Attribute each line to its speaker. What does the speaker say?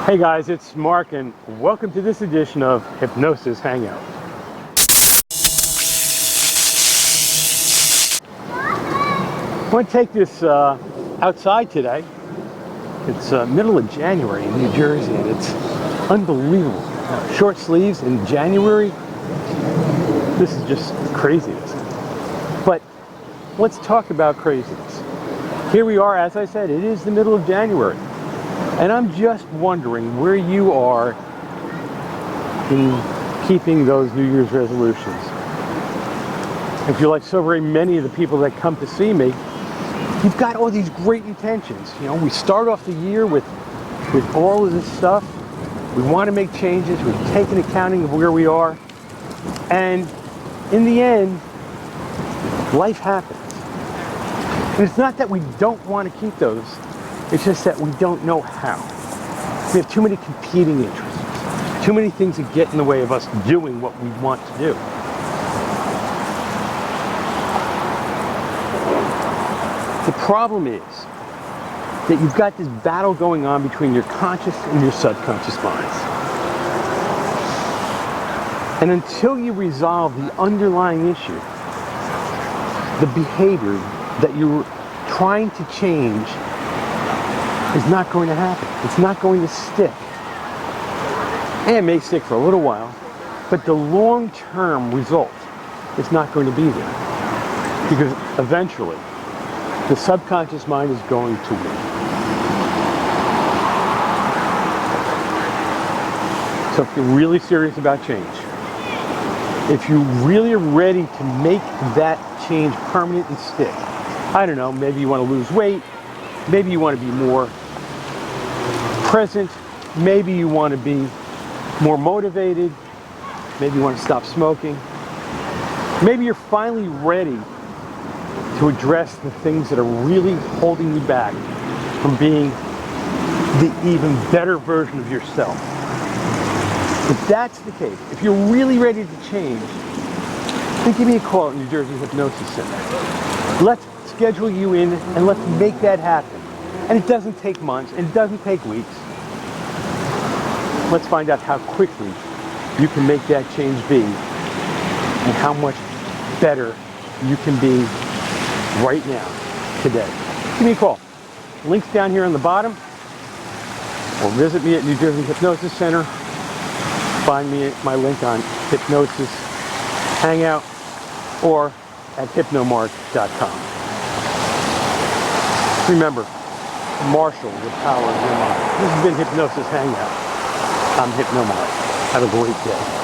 Speaker 1: Hey guys, it's Mark and welcome to this edition of Hypnosis Hangout. I want to take this outside today. It's middle of January in New Jersey and it's unbelievable. Short sleeves in January. This is just craziness. But let's talk about craziness. Here we are, as I said, it is the middle of January. And I'm just wondering where you are in keeping those New Year's resolutions. If you're like so very many of the people that come to see me, you've got all these great intentions. You know, we start off the year with all of this stuff. We want to make changes. We've taken accounting of where we are. And in the end, life happens. And it's not that we don't want to keep those. It's just that we don't know how. We have too many competing interests, too many things that get in the way of us doing what we want to do. The problem is that you've got this battle going on between your conscious and your subconscious minds. And until you resolve the underlying issue, the behavior that you're trying to change is not going to happen. It's not going to stick. And it may stick for a little while, but the long-term result is not going to be there. Because eventually, the subconscious mind is going to win. So if you're really serious about change, if you really are ready to make that change permanent and stick, I don't know, maybe you want to lose weight, maybe you want to be more present, maybe you want to be more motivated, maybe you want to stop smoking, maybe you're finally ready to address the things that are really holding you back from being the even better version of yourself. If that's the case, if you're really ready to change, then give me a call at New Jersey Hypnosis Center. Let's schedule you in and let's make that happen. And it doesn't take months, and it doesn't take weeks. Let's find out how quickly you can make that change be and how much better you can be right now, today. Give me a call. Link's down here on the bottom, or visit me at New Jersey Hypnosis Center. Find me at my link on Hypnosis Hangout or at hypnomark.com. Remember, marshal the power of your mind. This has been Hypnosis Hangout. I'm Hypnomark. Have a great day.